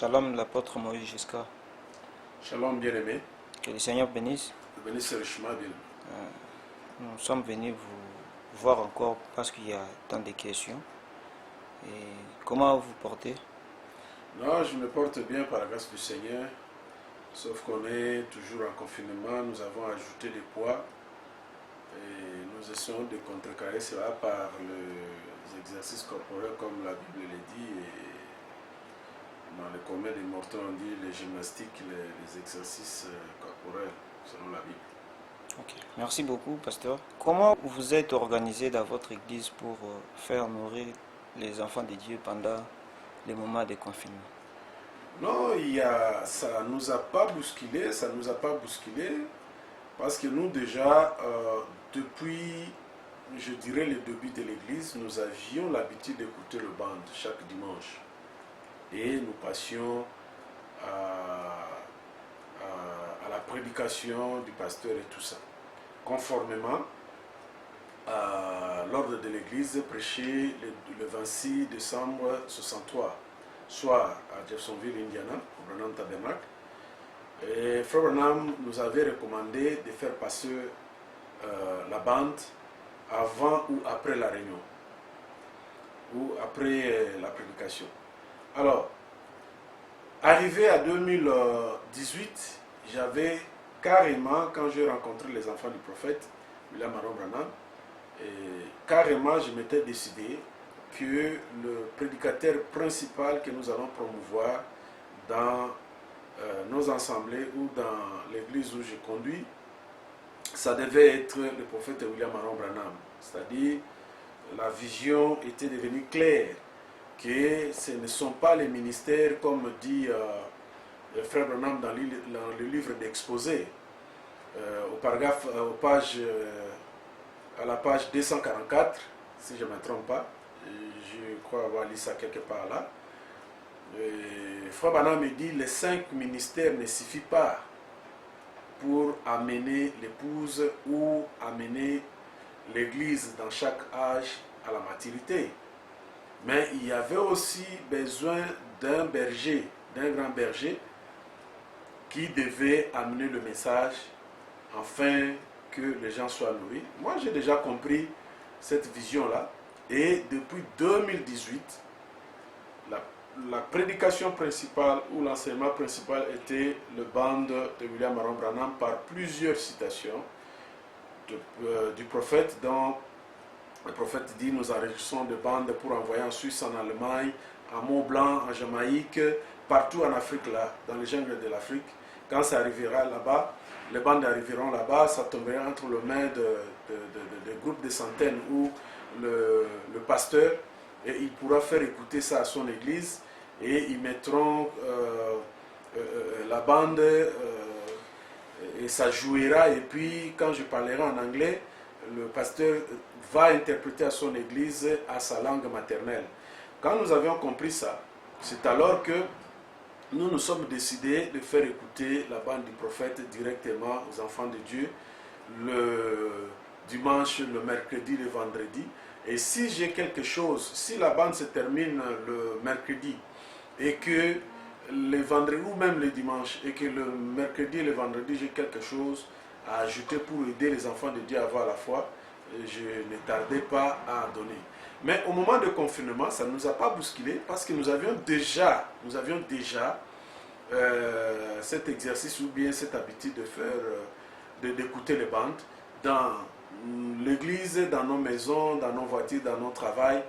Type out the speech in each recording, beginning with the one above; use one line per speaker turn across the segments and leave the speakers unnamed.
Shalom, l'apôtre Moïse Giscard.
Shalom bien-aimé.
Que le Seigneur bénisse.
Bénisse le chemin bien.
Nous sommes venus vous voir encore parce qu'il y a tant de questions. Et comment vous portez?
Non, je me porte bien par la grâce du Seigneur. Sauf qu'on est toujours en confinement. Nous avons ajouté des poids. Et nous essayons de contrecarrer cela par les exercices corporels comme la Bible le dit. Et dans le commun des mortels, on dit les gymnastiques, les exercices corporels selon la Bible.
Ok. Merci beaucoup, pasteur. Comment vous êtes organisé dans votre église pour faire nourrir les enfants de Dieu pendant les moments de confinement?
Non, ça ne nous a pas bousculé, parce que nous déjà, depuis, je dirais, le début de l'église, nous avions l'habitude d'écouter le band chaque dimanche. Et nous passions à la prédication du pasteur et tout ça. Conformément à l'ordre de l'église prêché le 26 décembre 63, soit à Jeffersonville, Indiana, au Branham Tabernacle. Et Frère Branham nous avait recommandé de faire passer la bande avant ou après la réunion, ou après la prédication. Alors, arrivé à 2018, j'avais carrément, quand j'ai rencontré les enfants du prophète, William Aaron Branham, carrément je m'étais décidé que le prédicateur principal que nous allons promouvoir dans nos assemblées ou dans l'église où je conduis, ça devait être le prophète William Aaron Branham. C'est-à-dire, la vision était devenue claire, que ce ne sont pas les ministères, comme dit le frère Branham dans le livre d'exposé, à la page 244, si je ne me trompe pas, je crois avoir lu ça quelque part là. Frère Branham me dit les 5 ministères ne suffisent pas pour amener l'épouse ou amener l'église dans chaque âge à la maturité. Mais il y avait aussi besoin d'un berger, d'un grand berger, qui devait amener le message afin que les gens soient nourris. Moi, j'ai déjà compris cette vision-là. Et depuis 2018, la prédication principale ou l'enseignement principal était le band de William Aaron Branham par plusieurs citations du prophète, dont le prophète dit: nous enregistrons des bandes pour envoyer en Suisse, en Allemagne, à Mont-Blanc, en Jamaïque, partout en Afrique, là, dans les jungles de l'Afrique. Quand ça arrivera là-bas, les bandes arriveront là-bas, ça tombera entre les mains de groupes de centaines ou le pasteur, et il pourra faire écouter ça à son église, et ils mettront la bande, et ça jouera, et puis quand je parlerai en anglais, le pasteur va interpréter à son église à sa langue maternelle. Quand nous avions compris ça, c'est alors que nous nous sommes décidés de faire écouter la bande du prophète directement aux enfants de Dieu le dimanche, le mercredi, le vendredi. Et si j'ai quelque chose, si la bande se termine le mercredi et que le vendredi ou même le dimanche et que le mercredi et le vendredi j'ai quelque chose à ajouter pour aider les enfants de Dieu à avoir la foi, je ne tardais pas à donner. Mais au moment de confinement, ça ne nous a pas bousculé parce que nous avions déjà cet exercice ou bien cette habitude de faire, d'écouter les bandes dans l'église, dans nos maisons, dans nos voitures, dans nos travails,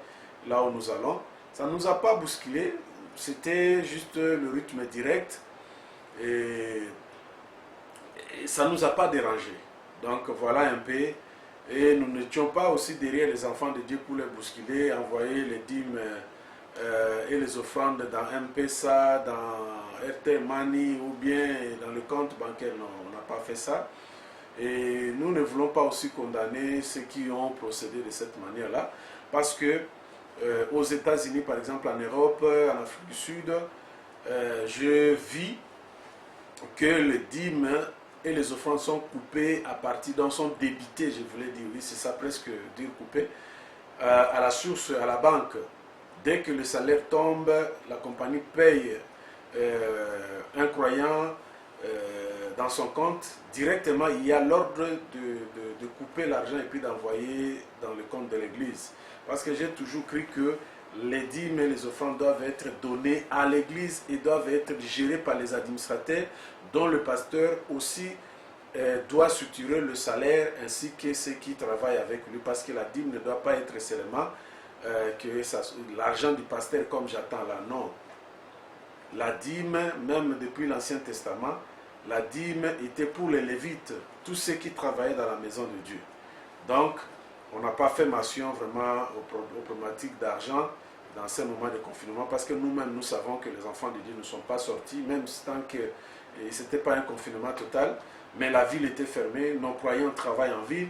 là où nous allons. Ça ne nous a pas bousculé, c'était juste le rythme direct et ça ne nous a pas dérangé. Donc voilà un peu. Et nous n'étions pas aussi derrière les enfants de Dieu pour les bousculer, envoyer les dîmes et les offrandes dans M-Pesa, dans RT Money ou bien dans le compte bancaire. Non, on n'a pas fait ça. Et nous ne voulons pas aussi condamner ceux qui ont procédé de cette manière-là, parce que aux États-Unis, par exemple, en Europe, en Afrique du Sud, je vis que les dîmes et les offrandes sont coupées à partir, donc sont débitées, je voulais dire, oui, c'est ça presque dire coupé, à la source, à la banque. Dès que le salaire tombe, la compagnie paye un croyant dans son compte, directement il y a l'ordre de couper l'argent et puis d'envoyer dans le compte de l'église. Parce que j'ai toujours cru que les dîmes et les offrandes doivent être données à l'église et doivent être gérées par les administrateurs, dont le pasteur aussi doit structurer le salaire ainsi que ceux qui travaillent avec lui, parce que la dîme ne doit pas être seulement que l'argent du pasteur comme j'attends là, non. La dîme, même depuis l'Ancien Testament, la dîme était pour les Lévites, tous ceux qui travaillaient dans la maison de Dieu. Donc, on n'a pas fait mention vraiment aux problématiques d'argent dans ces moments de confinement, parce que nous-mêmes, nous savons que les enfants de Dieu ne sont pas sortis, même tant que ce n'était pas un confinement total, mais la ville était fermée, nos croyants travaillent en ville,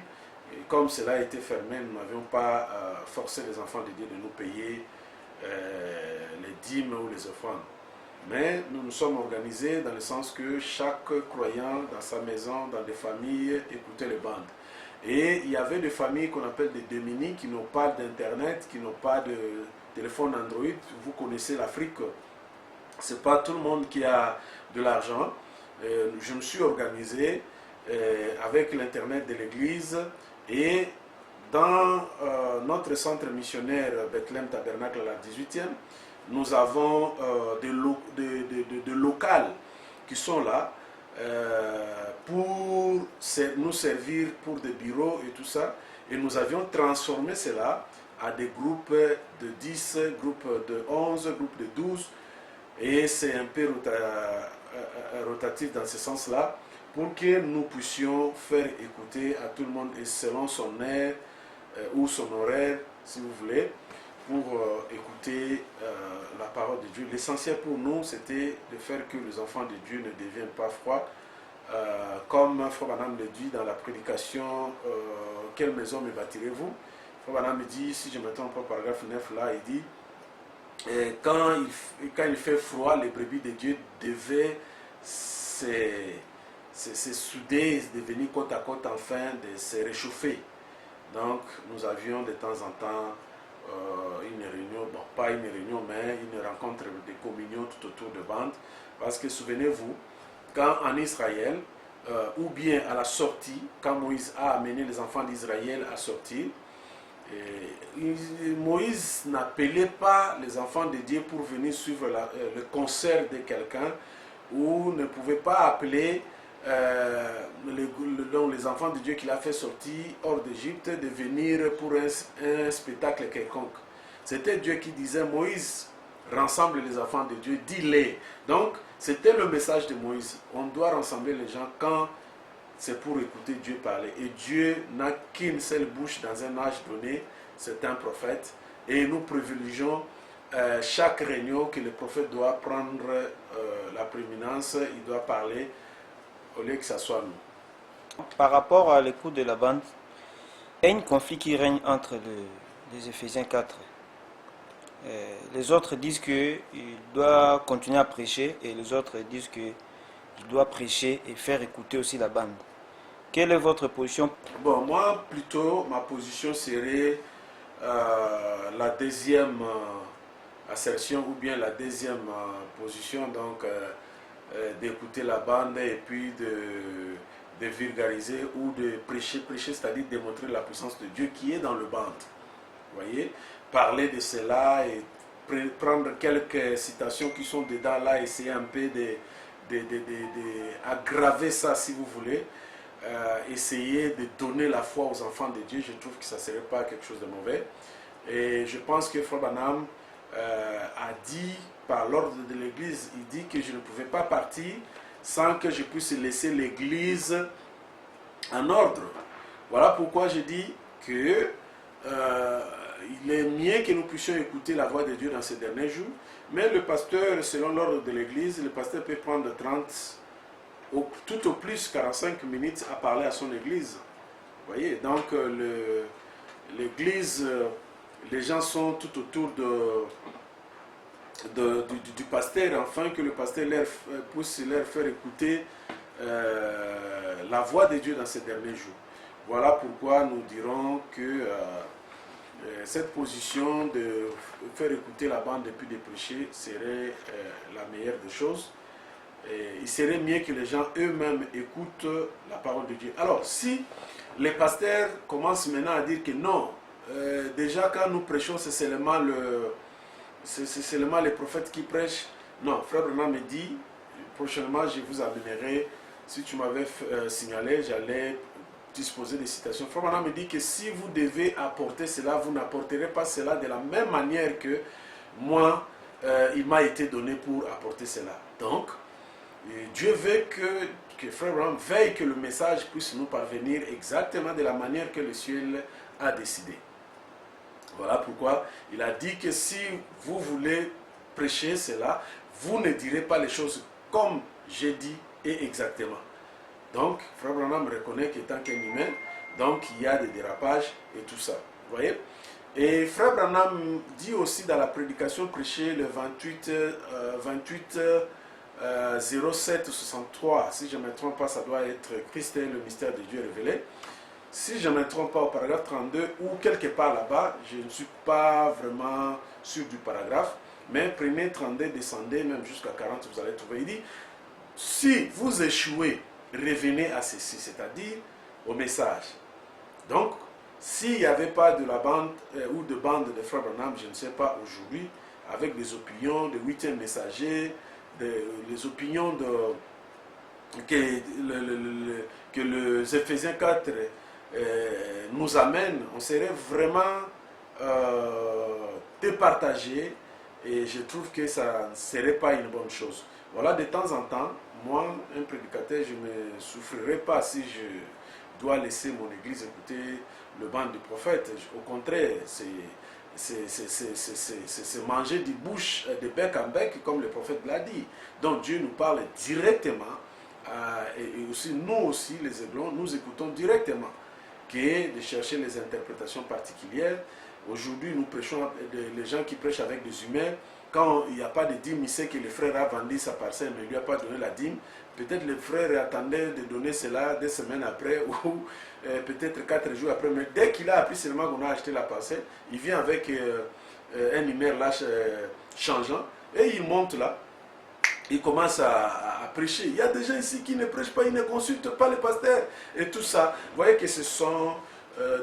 et comme cela était fermé, nous n'avions pas forcé les enfants de Dieu de nous payer les dîmes ou les offrandes. Mais nous nous sommes organisés dans le sens que chaque croyant dans sa maison, dans des familles, écoutait les bandes. Et il y avait des familles qu'on appelle des démunies qui n'ont pas d'internet, qui n'ont pas de téléphone Android. Vous connaissez l'Afrique, c'est pas tout le monde qui a de l'argent. Je me suis organisé avec l'internet de l'église et dans notre centre missionnaire Bethlehem Tabernacle à la 18e, nous avons des locales qui sont là pour nous servir pour des bureaux et tout ça. Et nous avions transformé cela à des groupes de 10, groupes de 11, groupes de 12. Et c'est un peu rotatif dans ce sens-là pour que nous puissions faire écouter à tout le monde et selon son air ou son horaire, si vous voulez, pour écouter la parole de Dieu. L'essentiel pour nous, c'était de faire que les enfants de Dieu ne deviennent pas froids. Comme Frère Branham le dit dans la prédication, quelle maison me bâtirez-vous? Frère Branham me dit, si je me trompe pas, paragraphe 9 là, il dit, quand il fait froid, les brebis de Dieu devaient se souder, devenir côte à côte afin de se réchauffer. Donc nous avions de temps en temps une réunion, bon pas une réunion mais une rencontre de communion tout autour de bandes, parce que souvenez-vous, quand en Israël, ou bien à la sortie, quand Moïse a amené les enfants d'Israël à sortir, Moïse n'appelait pas les enfants de Dieu pour venir suivre le concert de quelqu'un, ou ne pouvait pas appeler les enfants de Dieu qu'il a fait sortir hors d'Égypte de venir pour un spectacle quelconque. C'était Dieu qui disait, Moïse, rassemble les enfants de Dieu, dis-les. Donc, c'était le message de Moïse. On doit rassembler les gens quand c'est pour écouter Dieu parler. Et Dieu n'a qu'une seule bouche dans un âge donné, c'est un prophète. Et nous privilégions chaque réunion que le prophète doit prendre la prééminence, il doit parler au lieu que ce soit nous.
Par rapport à l'écoute de la bande, il y a un conflit qui règne entre les Éphésiens 4. Les autres disent qu'il doit continuer à prêcher et les autres disent qu'il doit prêcher et faire écouter aussi la bande. Quelle est votre position?
Bon, moi, plutôt, ma position serait la deuxième assertion ou bien la deuxième position, donc d'écouter la bande et puis de vulgariser ou de prêcher, c'est-à-dire démontrer la puissance de Dieu qui est dans le bande. Vous voyez, parler de cela et prendre quelques citations qui sont dedans là, essayer un peu d'aggraver ça si vous voulez, essayer de donner la foi aux enfants de Dieu. Je trouve que ça ne serait pas quelque chose de mauvais. Et je pense que Frère Branham a dit, par l'ordre de l'église, il dit que je ne pouvais pas partir sans que je puisse laisser l'église en ordre. Voilà pourquoi je dis que il est mieux que nous puissions écouter la voix de Dieu dans ces derniers jours, mais le pasteur, selon l'ordre de l'église, le pasteur peut prendre 30, tout au plus 45 minutes à parler à son église. Vous voyez, donc l'église, les gens sont tout autour du pasteur, afin que le pasteur puisse leur faire écouter la voix de Dieu dans ces derniers jours. Voilà pourquoi nous dirons que cette position de faire écouter la bande et puis de prêcher serait la meilleure des choses. Et il serait mieux que les gens eux-mêmes écoutent la parole de Dieu. Alors, si les pasteurs commencent maintenant à dire que non, déjà quand nous prêchons, c'est seulement les prophètes qui prêchent. Non, Frère Branham me dit, prochainement je vous amènerai, si tu m'avais signalé, j'allais disposer des citations. Frère Branham me dit que si vous devez apporter cela, vous n'apporterez pas cela de la même manière que moi, il m'a été donné pour apporter cela. Donc, Dieu veut que Frère Branham veille que le message puisse nous parvenir exactement de la manière que le ciel a décidé. Voilà pourquoi il a dit que si vous voulez prêcher cela, vous ne direz pas les choses comme j'ai dit et exactement. Donc, Frère Branham reconnaît qu'étant qu'un humain, donc il y a des dérapages et tout ça. Vous voyez? Et Frère Branham dit aussi dans la prédication prêchée le 07-63, si je ne me trompe pas, ça doit être Christ est le mystère de Dieu révélé. Si je ne me trompe pas, au paragraphe 32 ou quelque part là-bas, je ne suis pas vraiment sûr du paragraphe, mais prenez 32, descendez même jusqu'à 40, vous allez trouver. Il dit, si vous échouez, revenez à ceci, c'est-à-dire au message. Donc, s'il n'y avait pas de la bande ou de bande de Frère Branham, je ne sais pas aujourd'hui, avec des opinions de 8e messager, les opinions que les Éphésiens 4 nous amènent, on serait vraiment départagé et je trouve que ça ne serait pas une bonne chose. Voilà, de temps en temps, moi, un prédicateur, je ne souffrirai pas si je dois laisser mon église écouter le banc du prophète. Au contraire, c'est manger du bouche, de bec en bec, comme le prophète l'a dit. Donc Dieu nous parle directement, et aussi nous aussi, les aiglons, nous écoutons directement, qui est de chercher les interprétations particulières. Aujourd'hui, nous prêchons, les gens qui prêchent avec des humains, quand il n'y a pas de dîme, il sait que le frère a vendu sa parcelle, mais il ne lui a pas donné la dîme. Peut-être le frère attendait de donner cela des semaines après ou peut-être 4 jours après. Mais dès qu'il a appris seulement qu'on a acheté la parcelle, il vient avec un numéro là changeant et il monte là. Il commence à prêcher. Il y a des gens ici qui ne prêchent pas, ils ne consultent pas le pasteur et tout ça. Vous voyez que ce sont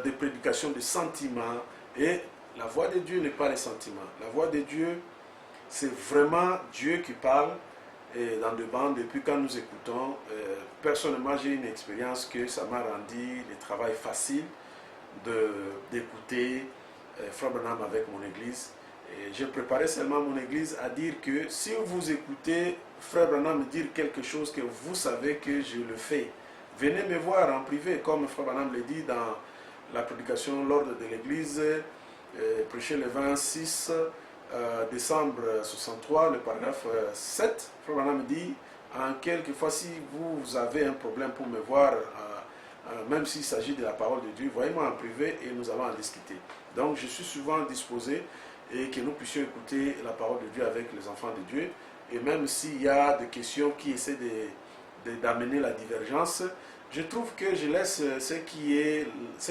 des prédications de sentiments et la voix de Dieu n'est pas les sentiments. La voix de Dieu, c'est vraiment Dieu qui parle dans des bandes. Et puis quand nous écoutons, personnellement j'ai une expérience que ça m'a rendu le travail facile d'écouter Frère Branham avec mon église. Et j'ai préparé seulement mon église à dire que si vous écoutez Frère Branham dire quelque chose que vous savez que je le fais, venez me voir en privé, comme Frère Branham le dit dans la prédication l'ordre de l'église, prêché le 26 décembre 63, le paragraphe 7. Frère Branham dit, en quelques fois, si vous avez un problème pour me voir, même s'il s'agit de la parole de Dieu, voyez-moi en privé et nous allons en discuter. Donc je suis souvent disposé et que nous puissions écouter la parole de Dieu avec les enfants de Dieu. Et même s'il y a des questions qui essaient d'amener la divergence, je trouve que je laisse ce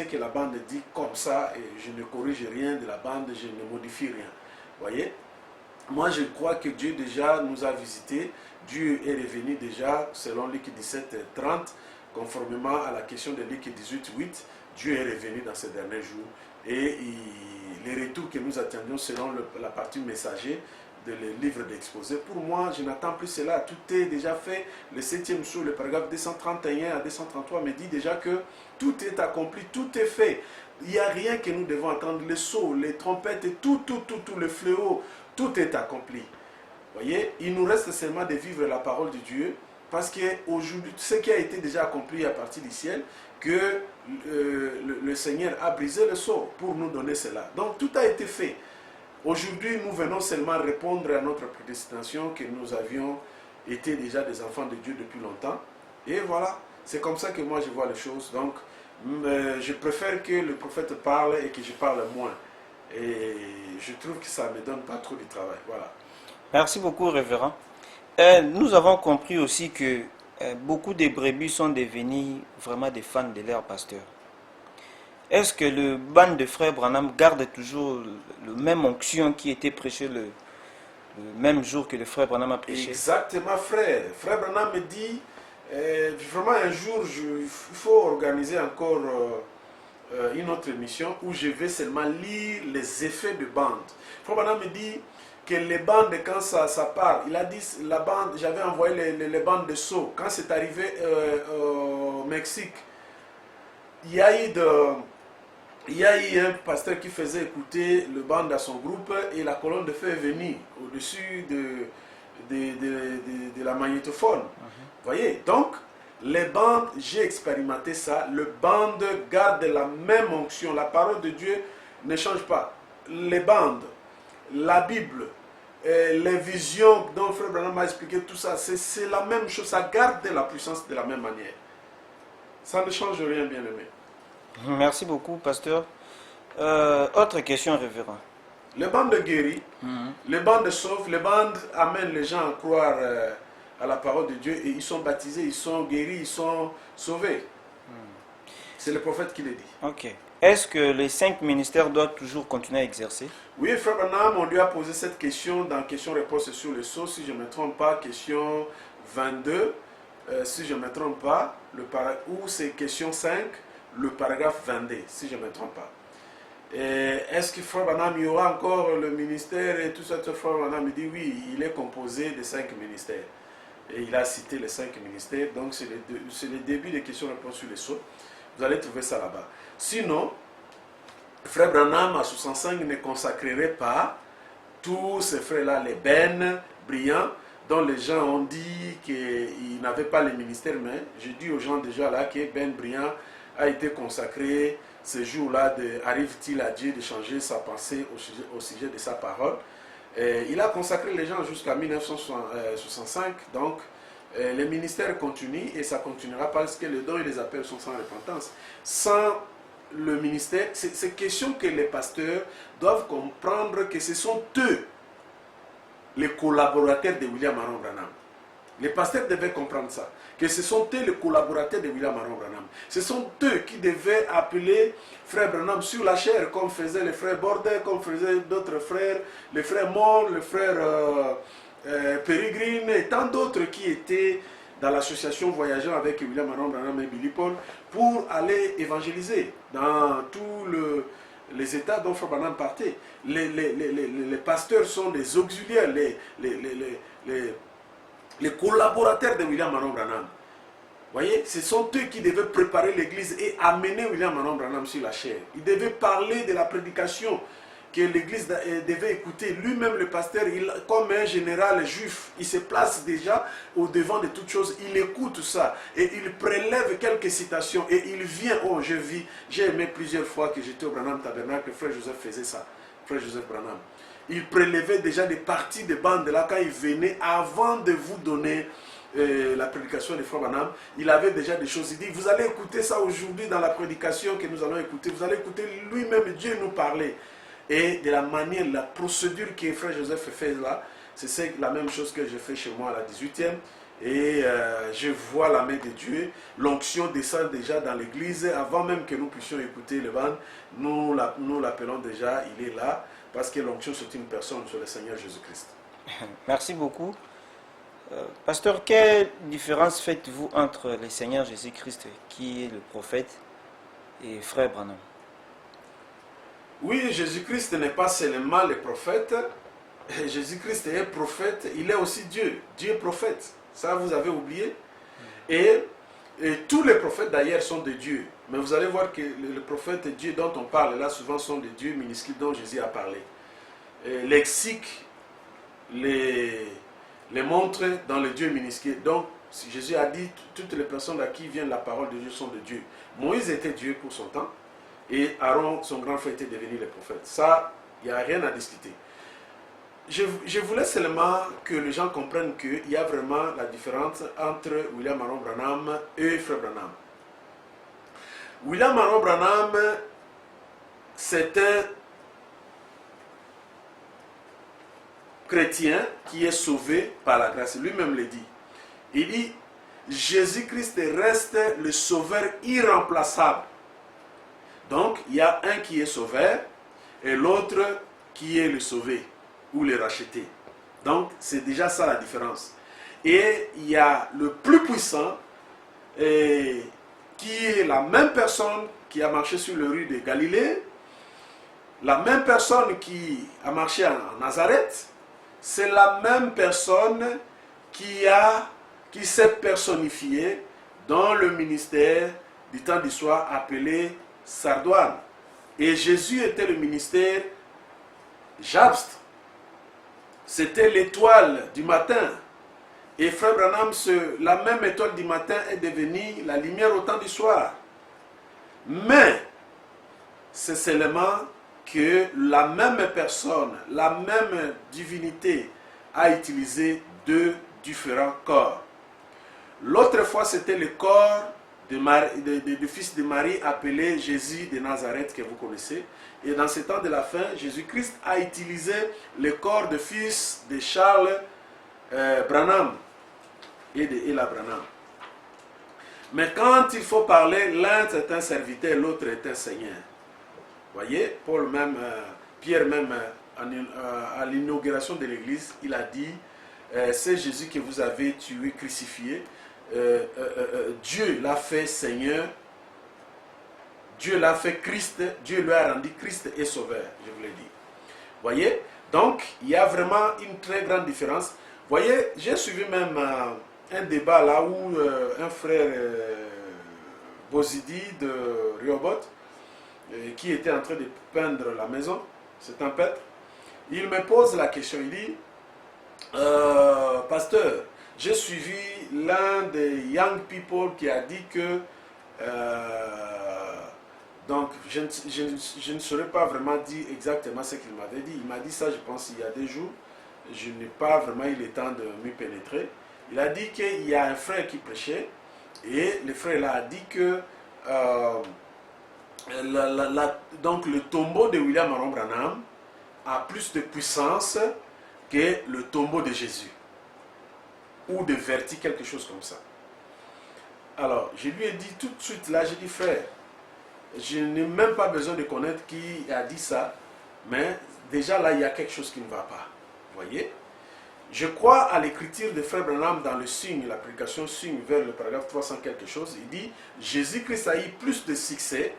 que la bande dit comme ça et je ne corrige rien de la bande, je ne modifie rien. Voyez, moi je crois que Dieu déjà nous a visités. Dieu est revenu déjà selon Luc 17:30, conformément à la question de Luc 18:8. Dieu est revenu dans ces derniers jours et les retours que nous attendions selon la partie messager de le livre d'exposé. Pour moi, je n'attends plus cela. Tout est déjà fait. Le 7e jour, le paragraphe 231 à 233 me dit déjà que tout est accompli, tout est fait. Il n'y a rien que nous devons entendre. Les sauts, les trompettes, et tout, le fléau, tout est accompli. Vous voyez, il nous reste seulement de vivre la parole de Dieu, parce qu'aujourd'hui, ce qui a été déjà accompli à partir du ciel, que le Seigneur a brisé le sceau pour nous donner cela. Donc tout a été fait. Aujourd'hui, nous venons seulement répondre à notre prédestination, que nous avions été déjà des enfants de Dieu depuis longtemps. Et voilà, c'est comme ça que moi je vois les choses. Donc, je préfère que le prophète parle et que je parle moins. Et je trouve que ça ne me donne pas trop de travail. Voilà.
Merci beaucoup, révérend. Nous avons compris aussi que beaucoup de brebis sont devenus vraiment des fans de leur pasteur. est-ce que le band de Frère Branham garde toujours le même onction qui était prêché le même jour que le Frère Branham a prêché?
Exactement, frère. Frère Branham me dit, vraiment un jour, il faut organiser encore une autre émission où je vais seulement lire les effets de bande. Frère Branham me dit que les bandes, quand ça part, il a dit, la bande, j'avais envoyé les bandes de saut. Quand c'est arrivé au Mexique, il y a eu un pasteur qui faisait écouter le band à son groupe et la colonne de feu est venue au-dessus de la magnétophone. Vous voyez? Donc, les bandes, j'ai expérimenté ça. Le band garde la même onction. La parole de Dieu ne change pas. Les bandes, la Bible, les visions dont Frère Branham a expliqué tout ça, c'est la même chose. Ça garde la puissance de la même manière. Ça ne change rien, bien aimé.
Merci beaucoup, pasteur. Autre question, révérend.
Les bandes guéris, les bandes sauvent, les bandes amènent les gens à croire à la parole de Dieu et ils sont baptisés, ils sont guéris, ils sont sauvés. C'est le prophète qui le dit.
Ok. Est-ce que les 5 ministères doivent toujours continuer à exercer?
Oui, Frère Branham, on lui a posé cette question dans question-réponse sur le sceau, si je ne me trompe pas, question 22, si je ne me trompe pas, ou c'est question 5, le paragraphe 22, si je ne me trompe pas. Est-ce que Frère Branham, il y aura encore le ministère et tout ça? Frère Branham me dit oui, il est composé de 5 ministères. Et il a cité les 5 ministères, donc c'est le début des questions-réponses sur les sceaux. Vous allez trouver ça là-bas. Sinon, Frère Branham à 65 ne consacrerait pas tous ces frères-là, les Ben brillants, dont les gens ont dit qu'ils n'avaient pas le ministère, mais je dis aux gens déjà là que Ben Brillant a été consacré ce jour-là, arrive-t-il à Dieu de changer sa pensée au sujet de sa parole. Il a consacré les gens jusqu'à 1965, donc les ministères continuent et ça continuera parce que les dons et les appels sont sans repentance. Sans le ministère, c'est question que les pasteurs doivent comprendre que ce sont eux les collaborateurs de William Aaron Branham. Les pasteurs devaient comprendre ça, que ce sont eux les collaborateurs de William Aaron Branham. Ce sont eux qui devaient appeler frère Branham sur la chair, comme faisaient les frères Bordet, comme faisaient d'autres frères, les frères Moll, les frères Peregrine et tant d'autres qui étaient dans l'association voyageant avec William Aaron Branham et Billy Paul pour aller évangéliser dans tous les États dont Frère Branham partait. Les pasteurs sont des auxiliaires, les collaborateurs de William Aaron Branham. Vous voyez, ce sont eux qui devaient préparer l'église et amener William Aaron Branham sur la chair. Ils devaient parler de la prédication que l'église devait écouter. Lui-même, le pasteur, comme un général juif, il se place déjà au devant de toutes choses. Il écoute ça et il prélève quelques citations et il vient. Oh, j'ai aimé plusieurs fois que j'étais au Branham Tabernacle, frère Joseph faisait ça. Frère Joseph Branham. Il prélevait déjà des parties de bande là quand il venait avant de vous donner la prédication de Frère Branham. Il avait déjà des choses. Il dit, vous allez écouter ça aujourd'hui dans la prédication que nous allons écouter. Vous allez écouter lui-même Dieu nous parler. Et de la manière, la procédure que Frère Joseph fait là, c'est la même chose que je fais chez moi à la 18e. Et je vois la main de Dieu. L'onction descend déjà dans l'église. Avant même que nous puissions écouter le band, nous l'appelons déjà, il est là. Parce que l'onction, c'est une personne, c'est le Seigneur Jésus-Christ.
Merci beaucoup. Pasteur, quelle différence faites-vous entre le Seigneur Jésus-Christ, qui est le prophète, et Frère Branham?
Oui, Jésus-Christ n'est pas seulement le prophète. Jésus-Christ est prophète, il est aussi Dieu. Dieu est prophète. Ça, vous avez oublié. Et tous les prophètes d'ailleurs sont de Dieu. Mais vous allez voir que les prophètes Dieu dont on parle là souvent sont des dieux minuscules dont Jésus a parlé. Lexique les montre dans les dieux minuscules. Donc Jésus a dit toutes les personnes à qui vient la parole de Dieu sont de Dieu. Moïse était Dieu pour son temps et Aaron, son grand frère, était devenu le prophète. Ça, il n'y a rien à discuter. Je voulais seulement que les gens comprennent qu'il y a vraiment la différence entre William Aaron Branham et Frère Branham. William Aaron Branham, c'est un chrétien qui est sauvé par la grâce. Lui-même le dit. Il dit, Jésus-Christ reste le sauveur irremplaçable Donc, il y a un qui est sauveur et l'autre qui est le sauvé ou le racheté. Donc, c'est déjà ça la différence. Et il y a le plus puissant qui est la même personne qui a marché sur les rues de Galilée, la même personne qui a marché à Nazareth, c'est la même personne qui s'est personnifiée dans le ministère du temps d'histoire appelé Sardoine. Et Jésus était le ministère Jabst. C'était l'étoile du matin. Et Frère Branham, la même étoile du matin est devenue la lumière au temps du soir. Mais, c'est seulement que la même personne, la même divinité a utilisé deux différents corps. L'autre fois, c'était le corps du fils de Marie appelé Jésus de Nazareth que vous connaissez. Et dans ce temps de la fin, Jésus-Christ a utilisé le corps de fils de Charles Branham et de Ella Branham. Mais quand il faut parler, l'un est un serviteur, l'autre est un seigneur. Voyez, Paul même, Pierre même, à l'inauguration de l'église, il a dit, c'est Jésus que vous avez tué, crucifié. Dieu l'a fait Seigneur, Dieu l'a fait Christ, Dieu lui a rendu Christ et Sauveur, je vous l'ai dit. Voyez, donc il y a vraiment une très grande différence. Voyez, j'ai suivi même un débat là où un frère Bozidi de Rehoboth, qui était en train de peindre la maison, c'est un peintre, il me pose la question, il dit, pasteur, j'ai suivi l'un des young people qui a dit que, donc je ne saurais pas vraiment dire exactement ce qu'il m'avait dit. Il m'a dit ça, je pense, il y a des jours. Je n'ai pas vraiment eu le temps de m'y pénétrer. Il a dit qu'il y a un frère qui prêchait et le frère là a dit que donc le tombeau de William Aaron Branham a plus de puissance que le tombeau de Jésus. Ou de verti, quelque chose comme ça. Alors, je lui ai dit tout de suite, là, j'ai dit, frère, je n'ai même pas besoin de connaître qui a dit ça, mais déjà là, il y a quelque chose qui ne va pas. Vous voyez? Je crois à l'écriture de Frère Branham dans le signe, la prédication signe vers le paragraphe 300 quelque chose, il dit, Jésus-Christ a eu plus de succès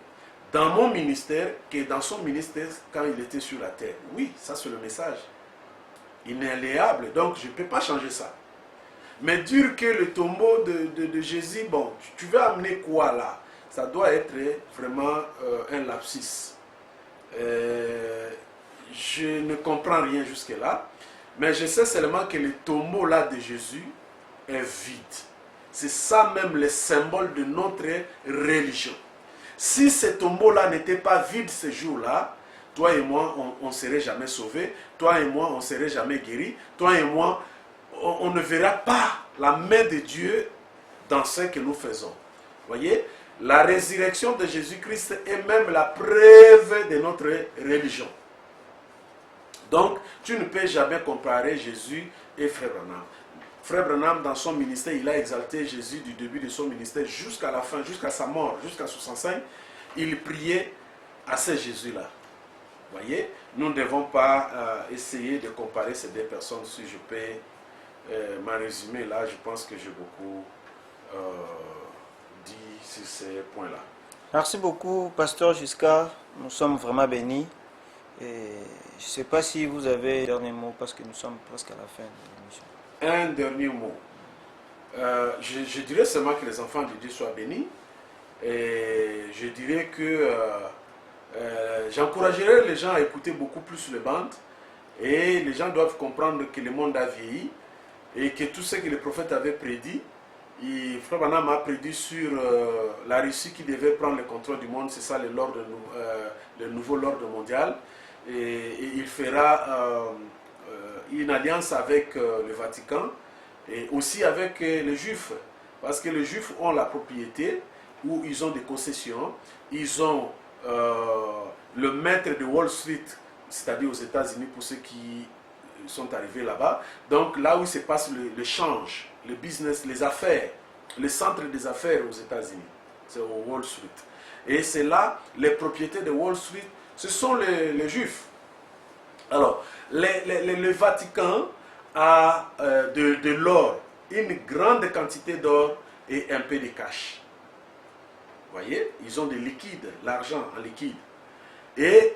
dans mon ministère que dans son ministère quand il était sur la terre. Oui, ça c'est le message. Inéléable, donc je ne peux pas changer ça. Mais dire que le tombeau de Jésus, bon, tu veux amener quoi là? Ça doit être vraiment un lapsus. Je ne comprends rien jusque-là, mais je sais seulement que le tombeau là de Jésus est vide. C'est ça même le symbole de notre religion. Si ce tombeau-là n'était pas vide ce jour-là, toi et moi, on ne serait jamais sauvés. Toi et moi, on ne serait jamais guéris. Toi et moi, on ne verra pas la main de Dieu dans ce que nous faisons. Voyez, la résurrection de Jésus-Christ est même la preuve de notre religion. Donc, tu ne peux jamais comparer Jésus et Frère Branham. Frère Branham, dans son ministère, il a exalté Jésus du début de son ministère jusqu'à la fin, jusqu'à sa mort, jusqu'à 65. Il priait à ce Jésus-là. Voyez, nous ne devons pas essayer de comparer ces deux personnes. Si je peux m'en résumer là, je pense que j'ai beaucoup dit sur ces points-là.
Merci beaucoup, Pasteur Giscard. Nous sommes vraiment bénis. Et je ne sais pas si vous avez un dernier mot parce que nous sommes presque à la fin de l'émission.
Un dernier mot. Je dirais seulement que les enfants de Dieu soient bénis. Et je dirais que j'encouragerais les gens à écouter beaucoup plus les bandes. Et les gens doivent comprendre que le monde a vieilli. Et que tout ce que le prophète avait prédit, Frère Branham a prédit sur la Russie qui devait prendre le contrôle du monde. C'est ça le nouveau ordre mondial. Et il fera une alliance avec le Vatican et aussi avec les Juifs. Parce que les Juifs ont la propriété où ils ont des concessions. Ils ont le maître de Wall Street, c'est-à-dire aux États-Unis pour ceux qui sont arrivés là-bas. Donc là où se passe le change, le business, les affaires, le centre des affaires aux États-Unis, c'est au Wall Street. Et c'est là, les propriétés de Wall Street, ce sont les Juifs. Alors, le Vatican a de l'or, une grande quantité d'or et un peu de cash. Vous voyez, ils ont des liquides, l'argent en liquide. Et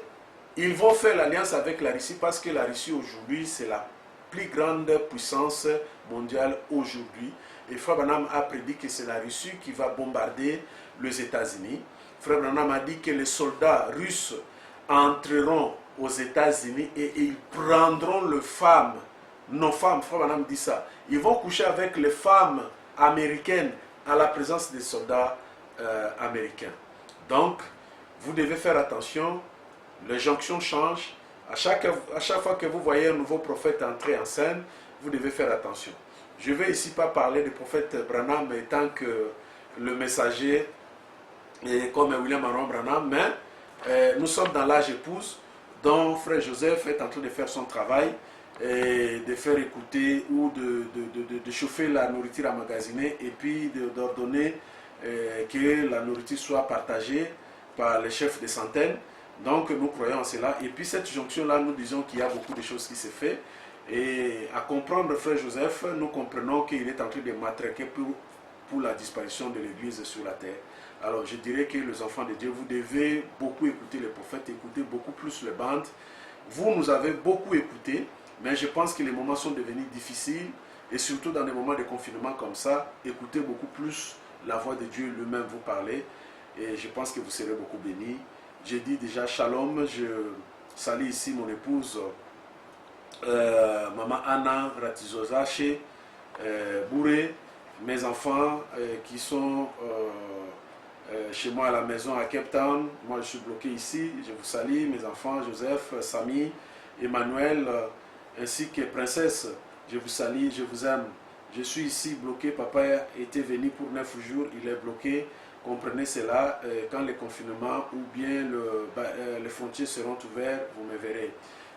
ils vont faire l'alliance avec la Russie parce que la Russie aujourd'hui, c'est la plus grande puissance mondiale aujourd'hui. Et Frère Branham a prédit que c'est la Russie qui va bombarder les États-Unis. Frère Branham a dit que les soldats russes entreront aux États-Unis et ils prendront les femmes, nos femmes, Frère Branham dit ça. Ils vont coucher avec les femmes américaines à la présence des soldats américains. Donc, vous devez faire attention, les jonctions changent. À chaque fois que vous voyez un nouveau prophète entrer en scène, vous devez faire attention. Je ne vais ici pas parler du prophète Branham étant que le messager comme William Aaron Branham, mais nous sommes dans l'âge épouse, dont Frère Joseph est en train de faire son travail, et de faire écouter ou de chauffer la nourriture emmagasinée et puis d'ordonner que la nourriture soit partagée par les chefs de centaines. Donc nous croyons en cela. Et puis cette jonction-là, nous disons qu'il y a beaucoup de choses qui se font. Et à comprendre Frère Joseph, nous comprenons qu'il est en train de matraquer pour la disparition de l'Église sur la terre. Alors je dirais que les enfants de Dieu, vous devez beaucoup écouter les prophètes, écouter beaucoup plus les bandes. Vous nous avez beaucoup écouté, mais je pense que les moments sont devenus difficiles. Et surtout dans des moments de confinement comme ça, écoutez beaucoup plus la voix de Dieu lui-même vous parler. Et je pense que vous serez beaucoup bénis. J'ai dit déjà shalom, je salue ici mon épouse, Maman Anna Ratizozache, Bouré, mes enfants qui sont chez moi à la maison à Cape Town. Moi je suis bloqué ici, je vous salue, mes enfants, Joseph, Samy, Emmanuel, ainsi que Princesse, je vous salue, je vous aime. Je suis ici bloqué, papa était venu pour 9 jours, il est bloqué. Comprenez cela, quand le confinement ou bien les frontières seront ouvertes, vous me verrez.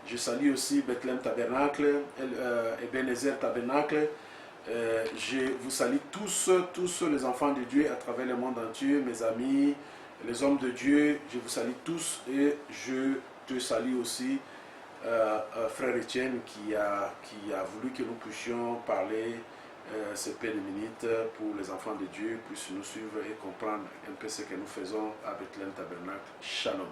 Je salue aussi Bethlehem Tabernacle, Ebenezer Tabernacle. Je vous salue tous les enfants de Dieu à travers le monde entier, mes amis, les hommes de Dieu. Je vous salue tous et je te salue aussi, frère Étienne, qui a voulu que nous puissions parler ces peu de minutes pour les enfants de Dieu puissent nous suivre et comprendre un peu ce que nous faisons à Bethlehem Tabernacle. Shalom.